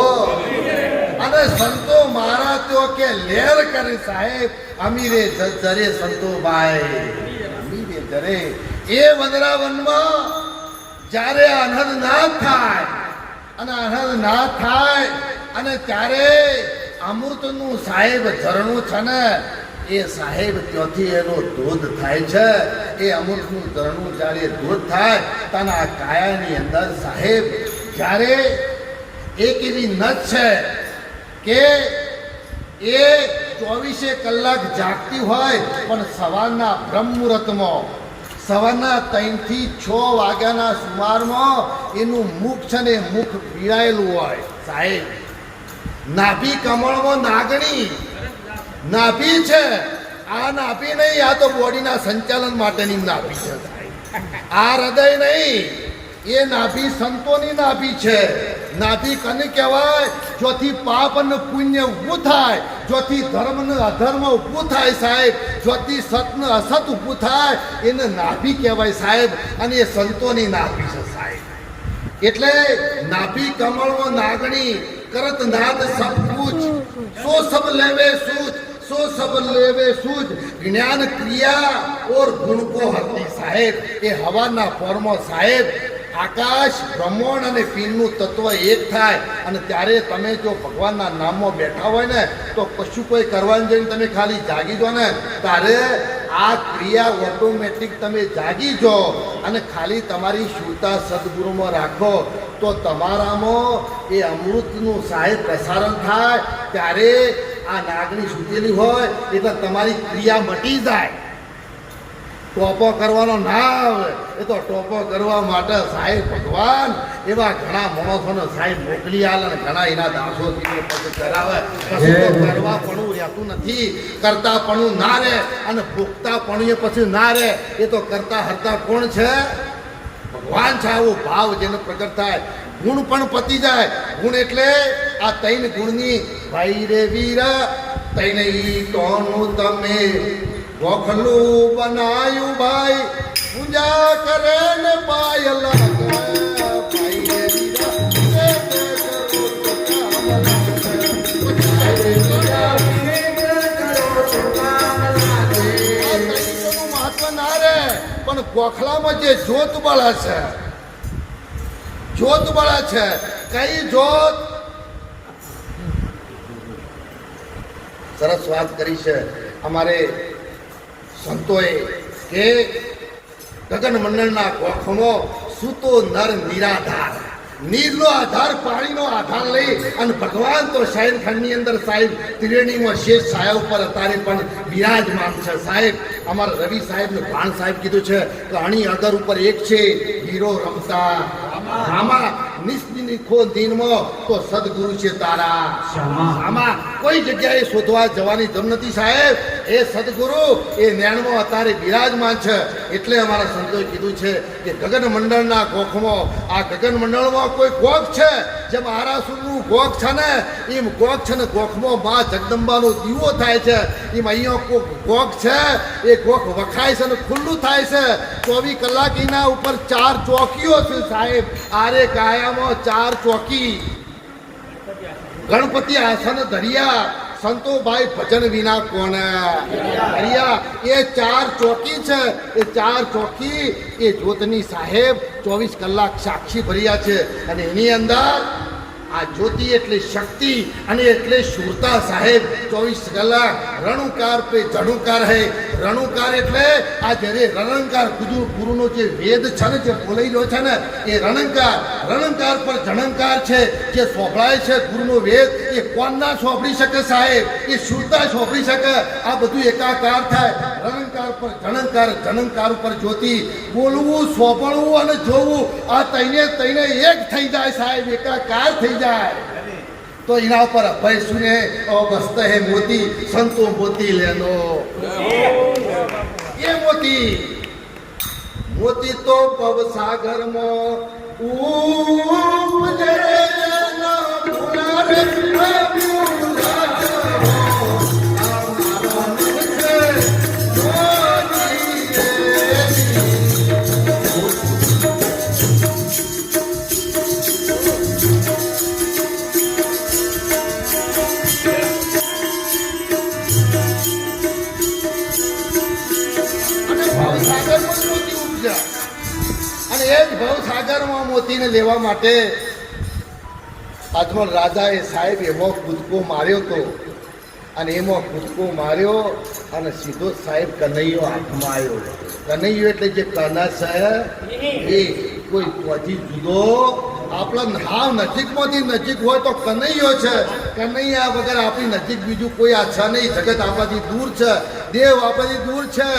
S1: અને સંતો મારા તો કે લેર કરે સાહેબ અમીરે જરે સંતોભાઈ અમીરે જરે એ વંદરાવનમાં જ્યારે અનહદ નાદ થાય અને અનહદ નાદ થાય અને ત્યારે અમૃતનું સાહેબ ઝરણું છે ને એ સાહેબ ત્યાંથી એનો ધોધ થાય છે એ અમૃતનું ઝરણું જ્યારે ધોધ થાય તાના કાયાની અંદર સાહેબ જ્યારે એક એવી નસ છે કે એ 24 કલાક જાગતી હોય પણ સવારના બ્રહ્મ મુહૂર્તમાં સવારના 3 થી 6 વાગ્યાના સુમારમાં એનું મુખ છે ને મુખ પીળાયેલું હોય સાહેબ નાભી કમળમાં નાગણી નાભી છે આ નાભી નહીં આ તો બોડીના સંચાલન માટેની નાભી છે આ હૃદય નહીં એ નાભી સંતોની નાભી છે નાભી કને કહેવાય જોથી પાપ અને પુણ્ય ઊભું થાય જોથી ધર્મ ને અધર્મ ઊભું થાય સાહેબ જોથી સત ને અસત ઊભું થાય એને નાભી કહેવાય સાહેબ અને એ સંતોની નાભી છે સાહેબ એટલે નાભી કમળમાં નાગણી करत नाद सब कुछ सो सब लेवे सूझ सो सब लेवे सूझ ज्ञान क्रिया और गुण को हती साहेब ए हवाना फॉर्मो साहेब આકાશ બ્રહ્માંડ અને પિંડનું તત્વ એક થાય અને ત્યારે તમે જો ભગવાનના નામમાં બેઠા હોય ને તો કશું કોઈ કરવાનું જઈને તમે ખાલી જાગી જો ને ત્યારે આ ક્રિયા ઓટોમેટિક તમે જાગી જો અને ખાલી તમારી શુદ્ધતા સદગુરુમાં રાખો તો તમારામાં એ અમૃતનું સાહેબ પ્રસારણ થાય ત્યારે આ નાગણી સૂતેલી હોય એટલે તમારી ક્રિયા મટી જાય ટોપો કરવાનો ના આવે એ તો ટોપો કરવા માટે સાહેબ ભગવાન એવા ઘણા માણસોને સાહેબ મોકલી આલે અને ઘણા એના દાસોથી પછી કરાવે પછી તો કરવા પણ રહેતું નથી કરતા પણ ના રહે અને ભોગતા પણ પછી ના રહે એ તો કરતા હરતા કોણ છે ભગવાન છે આવો ભાવ જેને પ્રગટ થાય ગુણ પણ પતી જાય ગુણ એટલે આ 3 ગુણની ભાઈ રે વીરા તૈને ઈ તોનું તમે ગોખલું બનાયું ભાઈ પૂજા કરે ને પાયલ મહત્વ ના રે પણ ગોખલામાં જે જ્યોત બળે છે કઈ જ્યોત સરસ વાત કરી છે અમારે સંતોએ કે ગગન મંડળના ગોખમાં સૂતો નર નિરાધાર નીરનો આધાર પાણીનો આધાર લઈ અને ભગવાન તો શયનખંડની અંદર સાહેબ ત્રિવેણીમાં શેષ છાયા ઉપર અત્યારે પણ બિરાજમાન છે સાહેબ અમારા રવિ સાહેબને ભાણ સાહેબ કીધું છે કે અણી અગર ઉપર એક છે હીરો રમતા આમાં નિસ્નિખો દિનમાં તો સદગુરુ છે તારા આમાં કોઈ જગ્યાએ શોધવા જવાની જરૂર નથી સાહેબ એ સદગુરુ એ જ્ઞાનમાં અત્યારે બિરાજમાન છે એટલે અમારા સંતોએ કીધું છે કે ગગન મંડળના ગોખમાં આ ગગન મંડળમાં કોઈ ગોખ છે જેમ આરાસુરનું ગોખ છે ને એમ ગોખ છે ને ગોખમાં મા જગદંબાનો દીવો થાય છે એમ અહીંયા કોઈ ગોખ છે એ ગોખ વખાય છે અને ખુલ્લું થાય છે 24 કલાક એના ઉપર 4 ચોકીઓ છે સાહેબ આરે કાયામાં 4 ચોકી ગણપતિ આસન ધરિયા સંતોભાઈ ભજન વિના કોણ હરિયા એ 4 ચોકી છે. એ 4 ચોકી એ જ્યોતની સાહેબ 24 કલાક સાક્ષી ભર્યા છે. અને એની અંદર આ જ્યોતિ એટલે શક્તિ અને એટલે શૂરતા સાહેબ. 24 કલાક રણુકાર પે જણુકાર હૈ. રણુકાર એટલે આ જ્યારે રણંકાર ગુરુનો જે વેદ છે ને, જે બોલાયેલો છે ને, એ રણંકાર પર જણંકાર છે. જે સોંભળાય છે ગુરુનો વેદ, એ કોણ ના સોંભળી શકે સાહેબ? એ શૂરતા સોંભળી શકે. આ બધું એકાકાર થાય. રણંકાર પર જણંકાર ઉપર જ્યોતિ. બોલવું, સોંભળવું અને જોવું, આ તઈને એક થઈ જાય સાહેબ, એકાકાર થઈ જાય. તો એના ઉપર અભય સુને બસ્ત હે મોતી, સંતો મોતી લેનો. એ મોતી તો ભવસાગરમાં ઉપજે ના ભૂલા રે ભવસાગરમાં મોતીને લેવા માટે અજમલ રાજાએ સાહેબ એમાં કૂદકો માર્યો તો. અને એમાં કૂદકો માર્યો અને સીધો સાહેબ કનૈયો હાથમાં આવ્યો. કનૈયો એટલે જે કનસ એ કોઈ ત્યાંથી જુદો આપણા હાવ નજીકમાંથી નજીક હોય તો કનૈયો છે. કનૈયા વગર આપણી નજીક બીજું કોઈ આ છે નહીં. જગત આપણાથી દૂર છે, દેવ આપણાથી દૂર છે,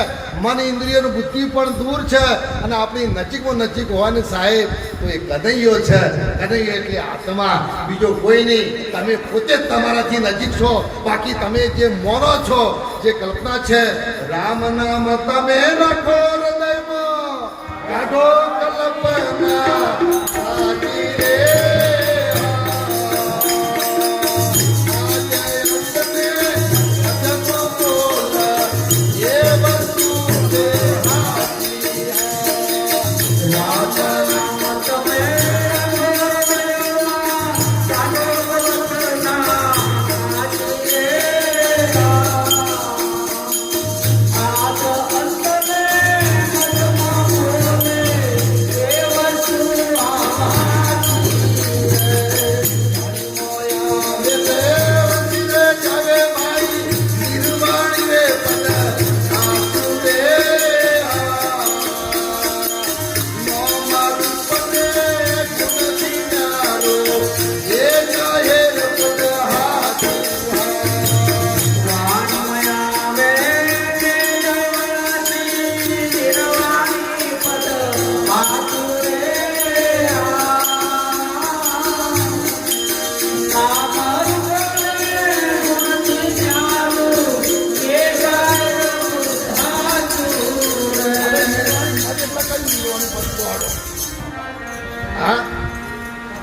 S1: મન ઇન્દ્રિયનું બુદ્ધિ પણ દૂર છે. અને આપણી નજીકમાં નજીક હોવાને સાહેબ તો એ કનૈયો છે. કનૈયો એટલે આત્મા, બીજો કોઈ નહીં. તમે પોતે જ તમારાથી નજીક છો. બાકી તમે જે મોનો છો, જે કલ્પના છે, રામ નામ તમે રાખો હૃદયમાં, કાઢો કલ્પના સાચી રે.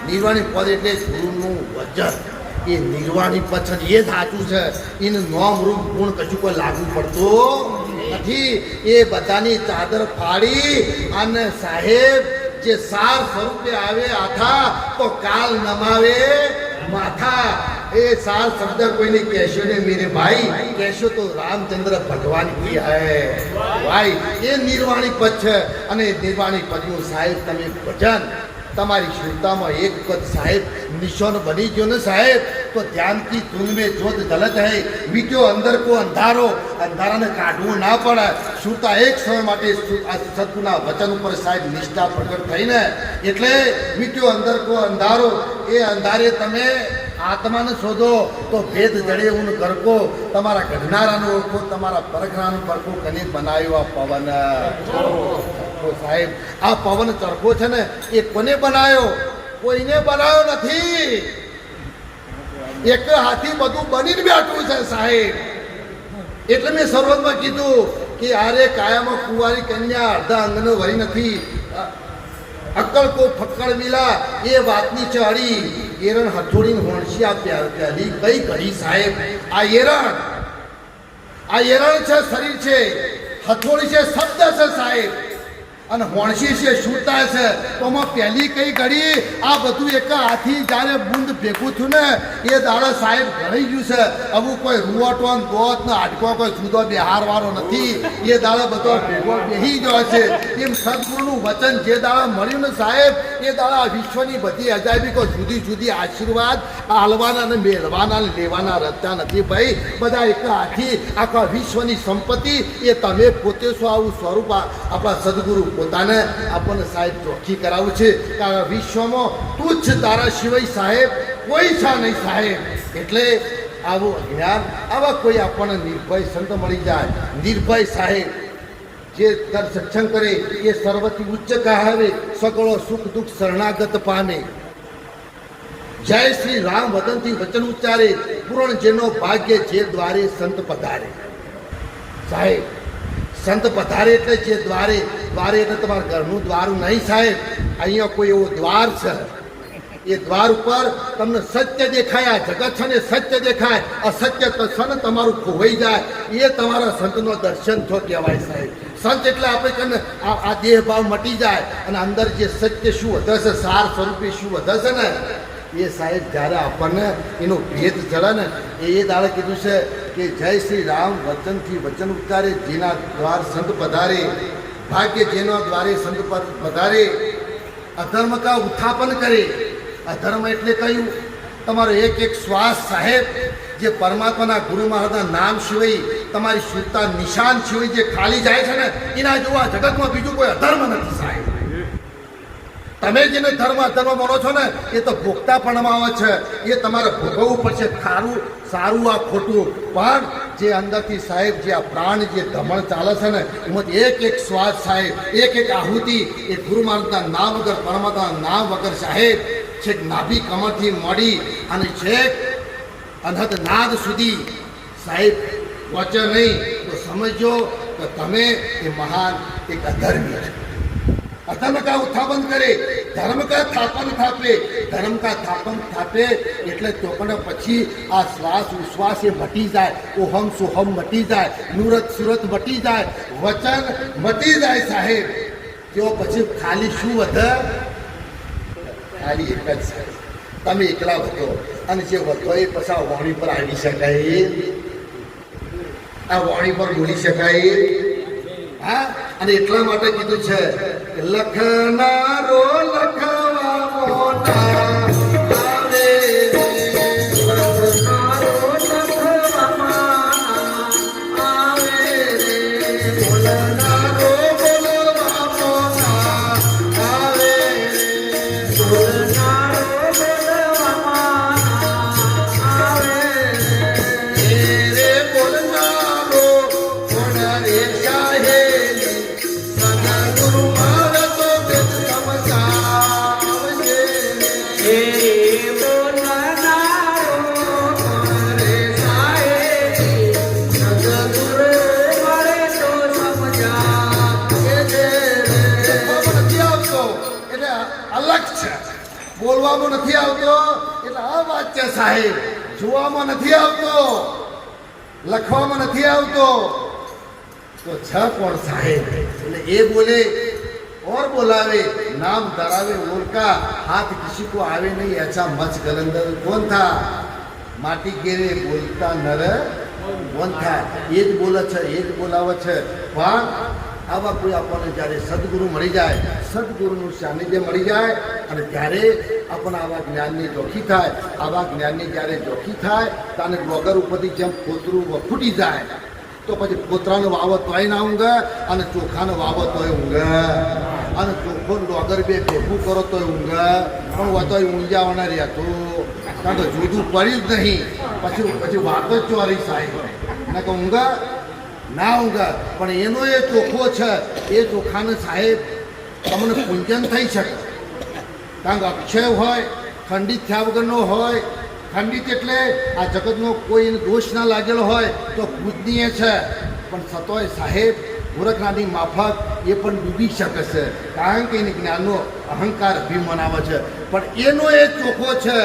S1: નિર્વાણી પદ એટલે ગુરુનું વચન. એ નિર્વાણી પદ એ જ સાચું છે. એને નોમ રૂપ ગુણ કશું કોઈ લાગુ પડતું નથી. એ બધાની ચાદર ફાડી અને સાહેબ જે સાર સ્વરૂપે આવે આથા તો કાલ નમાવે માથા. એ સાર શબ્દ કોઈને કહેશો ને મેરે ભાઈ, કહેશો તો રામચંદ્ર ભગવાન કી હૈ ભાઈ. એ નિર્વાણી પદ છે. અને નિર્વાણી પદનું સાહેબ તમે ભજન તમારી શુદ્ધતામાં એક વખત સાહેબ નિશાન બની ગયો ને સાહેબ, તો ધ્યાનથી ધૂન में ज्योत जलत है. મીટ્યો અંદર કો અંધારો, અંધારાને કાઢવું ના પડે. શુદ્ધતા એક સમય માટે સદગુના વચન ઉપર સાહેબ નિષ્ઠા પ્રગટ થઈને એટલે મીટ્યો અંદર કો અંધારો. એ અંધારે તમે આત્માને શોધો તો ભેદ જડે હું કરકો. તમારા ઘડનારાનો ઓળખો, તમારા પરખનાનો પરખો. કને બનાવ્યો આ પવન સાહેબ. આ પવન ચરખો છે ને, એ કોને બનાવ્યો? કોઈને બનાવ્યો નથી. એક હાથી બધું બનીને બેઠું છે સાહેબ. એટલે મેં શરૂઆતમાં કીધું કે આરે કાયામાં કુંવારી કન્યા અડધા અંગનો વરી નથી. અક્કલ કો ફક્કડ મિલા એ વાતની છે અડી. એરણ હથોડીને હોણશિયા પ્યાલી કઈ કરી સાહેબ. આ એરણ છે, શરીર છે. હથોડી છે, શબ્દ છે સાહેબ. અને હોણસી છે સૂતા છે તો માં પહેલી કઈ ઘડી આ બધું એક હાથી જ્યારે બુંદ ભેગું થયું ને એ દાડો સાહેબ ઘડાઈ ગયું છે અમુક કોઈ રૂવાટો ને ગોત ને હાડકો કોઈ જુદો બિહારવાળો નથી એ દાડો બધો ભેગો બેસી ગયો છે એમ સદગુરુનું વચન જે દાડો મળ્યું ને સાહેબ એ દાડા વિશ્વની બધી અજાયબી કોઈ જુદી જુદી આશીર્વાદ આલવાના ને મેળવાના ને લેવાના રચતા નથી ભાઈ બધા એક હાથી આખા વિશ્વની સંપત્તિ એ તમે પોતે શું આવું સ્વરૂપ આપણા સદગુરુ પોતાને આપણને સાહેબ ચોખ્ખી કરાવું છે કે વિશ્વમાં તુચ્છ તારા સિવાય સાહેબ કોઈ છે નહીં સાહેબ એટલે આવું જ્ઞાન આવા કોઈ આપણને નિર્ભય સંત મળી જાય નિર્ભય સાહેબ જે દર સત્સંગ કરે એ સર્વથી ઉચ્ચ કહાવે સકળો સુખ દુઃખ શરણાગત પામે જય શ્રી રામ વદનથી વચન ઉચ્ચારે પૂર્ણ જેનો ભાગ્ય જે દ્વારે સંત પધારે સાહેબ સંત પધારે એટલે જે દ્વારે દ્વારે એટલે તમારા ઘરનું દ્વારું નહીં સાહેબ અહીંયા કોઈ એવો દ્વાર છે એ દ્વાર ઉપર તમને સત્ય દેખાય આ જગત છે ને સત્ય દેખાય અસત્ય છે ને તમારું ખોવાઈ જાય એ તમારા સંતનો દર્શન થો કહેવાય સાહેબ સંત એટલે આપણે કને આ દેહ ભાવ મટી જાય અને અંદર જે સત્ય શું વધે છે સાર સ્વરૂપે શું વધે છે ને એ સાહેબ જ્યારે આપણને એનો ભેદ ચડે ને એ દાડે કીધું છે કે જય શ્રી રામ વચનથી વચન ઉચ્ચારે જેના દ્વાર સંત પધારે ભાગ્ય જેના દ્વારે સંત પધારે અધર્મ કા ઉત્થાપન કરે અધર્મ એટલે કહ્યું તમારો એક એક શ્વાસ સાહેબ જે પરમાત્માના ગુરુ મહારાજના નામ સિવાય તમારી શુદ્ધતા નિશાન સિવાય જે ખાલી જાય છે ને એના જેવા જગતમાં બીજું કોઈ અધર્મ નથી સાહેબ તમે જેને ધર્મ અધર્મ માનો છો ને એ તો ભોગતાપણમાં આવે છે એ તમારે ભોગવવું પડશે ખારું સારું આ ખોટું પણ જે અંદરથી સાહેબ જે આ પ્રાણ જે ધમણ ચાલે છે ને એમાં એક એક શ્વાસ સાહેબ એક એક આહુતિ એ ગુરુ મહારાજના નામ વગર પરમાત્માના નામ વગર સાહેબ છેક નાભી કમરથી મળી અને છેક અનહદ નાદ સુધી સાહેબ પહોંચે નહીં તો સમજો કે તમે એ મહાન એક અધર્મી છો અધર્મ કા ઉત્થાપન કરે ધર્મ કા સ્થાપન થાપે ધર્મ કા સ્થાપન થાપે એટલે તો પણ પછી આ શ્વાસ ઉશ્વાસ એ મટી જાય ઓહમ સોહમ મટી જાય નુરત સુરત મટી જાય વચન મટી જાય સાહેબ તેઓ પછી ખાલી શું વધે ખાલી એક જ સાહેબ તમે એકલા વધો અને જે વધો એ પછી આ વાણી પર આવી શકાય આ વાણી પર બોલી શકાય હા અને એટલા માટે કીધું છે લખનારો લખવા મોટા આવે લખનારો લખવામાં આવે બોલનારો બોલવા મોટા આવે બોલનારો બોલવામાં આવે રે બોલનારો કોણ રે શાહે બોલવામાં નથી આવતો એટલે આ વાત છે સાહેબ જોવામાં નથી આવતો લખવામાં નથી આવતો તો છ કોણ સાહેબ એટલે એ બોલે और बोलावे नाम धरावे ओरका हाथ किसी को आवे नहीं ऐसा मच गलंदर कौन था माटी गेरे बोलता नर कौन था ये જ બોલે છે એ જ બોલાવે છે પણ આવા કોઈ આપણને જ્યારે સદગુરુ મળી જાય સદગુરુનું સાનિધ્ય મળી જાય અને ત્યારે આપણને આવા જ્ઞાનની જોખી થાય આવા જ્ઞાનની જ્યારે જોખી થાય ત્યારે વગર ઉપરથી જેમ પોતરું ફૂટી જાય તો પછી પોતરાનો વાવો તોય ના ઊંઘે અને ચોખાનો વાવો તોય ઊંઘે અને ચોખ્ખો ડોગર બે ભેગું કરો તોય ઊંઘે પણ વતોય ઊંઝાવાના રહેતું કારણ કે જુદું પડ્યું જ નહીં પછી વાતો જ ચોરી સાહેબ ને કે ઊંઘે ના ઊંઘે પણ એનો એ ચોખ્ખો છે એ ચોખાને સાહેબ તમને પૂંજન થઈ શકે કારણ કે અક્ષય હોય ખંડિત થયા વગરનો હોય ખંડિત એટલે આ જગતનો કોઈ દોષ ના લાગેલો હોય તો પૂજનીય છે પણ સતોય સાહેબ મૂર્ખનાની માફક એ પણ ડૂબી શકે છે કારણ કે એને જ્ઞાનનો અહંકાર અભિમાન આવે છે પણ એનો એ ચોખ્ખો છે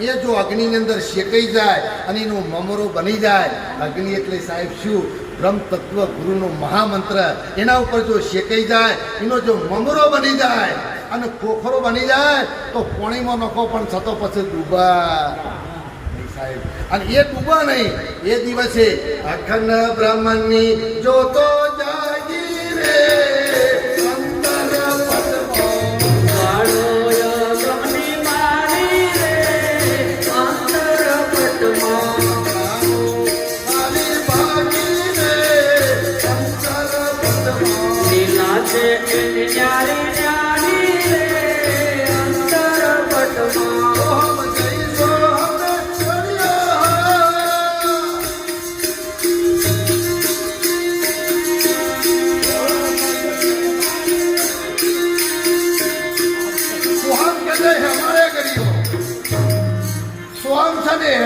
S1: એ જો અગ્નિની અંદર શેકાઈ જાય અને એનો મમરો બની જાય અગ્નિ એટલે સાહેબ શું બ્રહ્મ તત્વ ગુરુનો મહામંત્ર એના ઉપર જો શેકાઈ જાય, એનો જો મમરો બની જાય અને ખોખરો બની જાય તો પાણીમાં નખો પણ થતો પછી ડૂબા નહીં સાહેબ. અને એ ડૂબા નહીં, એ દિવસે અખંડ બ્રહ્મની જોતો જાગી રે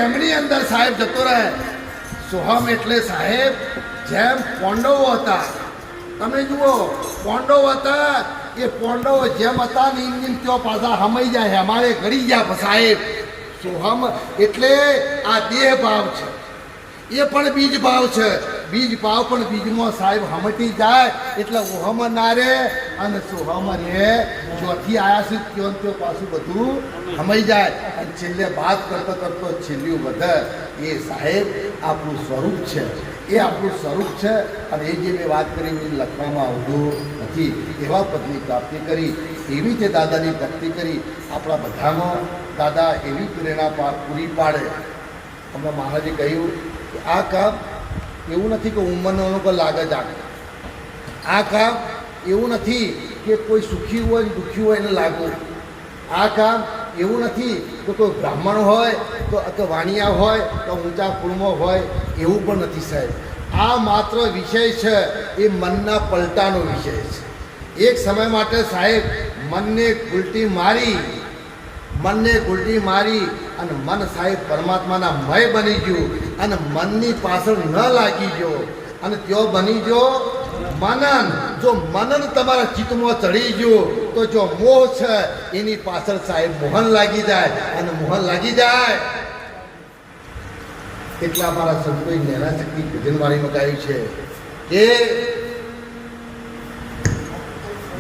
S1: એમની અંદર સાહેબ જતો રહે. સોહમ એટલે સાહેબ જેમ પાંડવો હતા, તમે જુઓ પાંડવો હતા, એ પાંડવો જેમ હતા ને એમ ત્યો પાછા હમાઈ જાય, અમારે ઘડી ગયા સાહેબ. સોહમ એટલે આ દેહ ભાવ છે, એ પણ બીજ ભાવ છે. બીજ ભાવ પણ બીજમાં સાહેબ હમટી જાય એટલે ઓહમ ના રે અને સોહમ રે. ચોથી આયા છે ત્યો ત્યો પાછું બધું હમાઈ જાય અને છેલ્લે વાત કરતો કરતો છેલ્લું વધે. એ સાહેબ આપણું સ્વરૂપ છે, એ આપણું સ્વરૂપ છે. અને એ જે મેં વાત કરી એ લખવામાં આવતું નથી. એવા પદની પ્રાપ્તિ કરી, એવી તે દાદાની ભક્તિ કરી. આપણા બધામાં દાદા એવી પ્રેરણા પૂરી પાડે. હમણાં મહારાજે કહ્યું કે આ કામ એવું નથી કે ઉંમરનો કોઈ લાગે જ આ કામ એવું નથી કે કોઈ સુખી હોય દુઃખી હોય એને લાગવું. આ કામ એવું નથી કે કોઈ બ્રાહ્મણ હોય તો વાણિયા હોય તો ઊંચા કુળમાં હોય, એવું પણ નથી સાહેબ. આ માત્ર વિષય છે, એ મનના પલટાનો વિષય છે. એક સમય માટે સાહેબ મનને ગુલટી મારી અને મન સાહેબ પરમાત્માના મય બની ગયું અને મનની પાછળ ન લાગી ગયો અને ત્યો બની ગયો મનન. જો મનન તમારા ચિત્તમાં ચડી ગયું તો જો મોહ છે એની પાછળ સાહેબ મોહન લાગી જાય અને મોહન લાગી જાય એટલે અમારા સંતોએ નૈના શક્તિ ભજનવાણીમાં ગાયું છે કે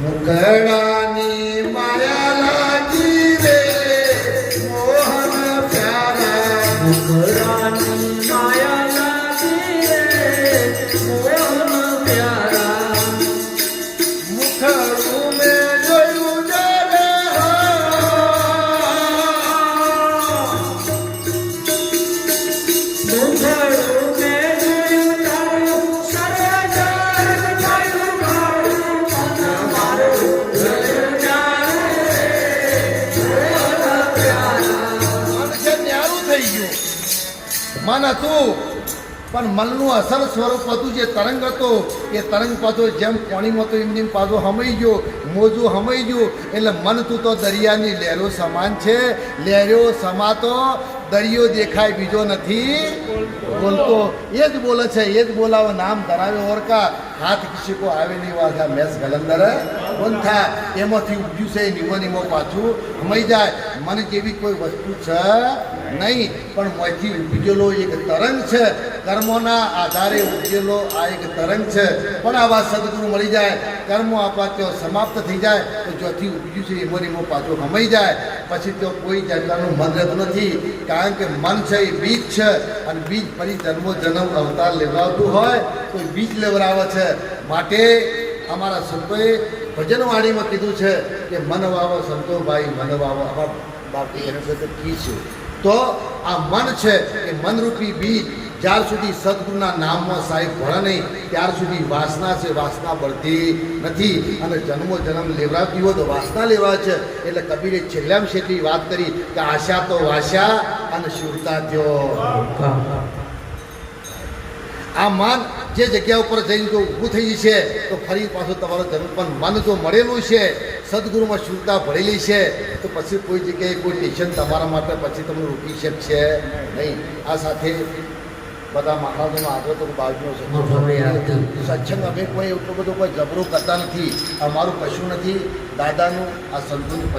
S1: મુકડાની માયા લાગી રે મોહન પ્યારા. મુકડાની માયા લાગી રે મોહન પ્યારા. મુખડું મેં જોયું જ્યારે મન હતું પણ મનનું અસલ સ્વરૂપ હતું, જે તરંગ હતો એ તરંગ પાછો જેમ પાણીમાં તો એમ પાછો હમાઈ ગયો, મોજું હમાઈ ગયું. એટલે મન તું તો દરિયાની લહેરો સમાન છે. લહેરો સમાતો દરિયો દેખાય બીજો નથી બોલતો. એ જ બોલે છે, એ જ બોલાવે. નામ ધરાવે ઓરકા હાથ કિસી કો આવે નહીં વાઘા મેસ ગલંદર કોણ થા. એમાંથી ઉભ્યું છે નિમો પાછું હમાઈ જાય. મન જેવી કોઈ વસ્તુ છે નહીં, પણ મોંથી ઉપજેલો એક તરંગ છે. કર્મોના આધારે ઉપજેલો આ એક તરંગ છે. પણ આવા સદગુરુ મળી જાય, કર્મો આપણા ત્યાં સમાપ્ત થઈ જાય તો જ્યાંથી ઉપજ્યું છે એમાં પાછું હમાઈ જાય. પછી તો કોઈ જાતનું મન રહેતું નથી, કારણ કે મન છે એ બીજ છે અને બીજ ફરી જન્મ અવતાર લેવડાવતું હોય તો બીજ લેવડાવે છે. માટે અમારા સંતોએ ભજનવાણીમાં કીધું છે કે મન વાવો સંતોભાઈ મન વાવો. આમાં બાપી એના સાથે કીશું તો આ મન છે એ મનરૂપી બીજ જ્યાર સુધી સદગુરુના નામમાં સાહેબ ભળે નહીં ત્યાર સુધી વાસના છે, વાસના બળતી નથી. અને જન્મો જન્મ લેવડાવતી હોય તો વાસના લેવા છે. એટલે કબીરે છેલ્લામાં છેલ્લી વાત કરી કે આશા તો વાસ્યા અને શુરતા થયો. આ મન જે જગ્યા ઉપર જઈને જો ઊભું થઈ જશે તો ફરી પાછું તમારો જન્મ. પણ મન જો મળેલું છે, સદગુરુમાં શુદ્ધતા ભળેલી છે, તો પછી કોઈ જગ્યાએ કોઈ ટેન્શન તમારા માટે પછી તમને રોકી શકશે નહીં. આ સાથે બધા મહારાજોનો આગળ તો બાજુનો સત્સંગ અમે કોઈ એટલો બધો કોઈ જબરો કરતા નથી. અમારું કશું નથી, દાદાનું આ સંતોનું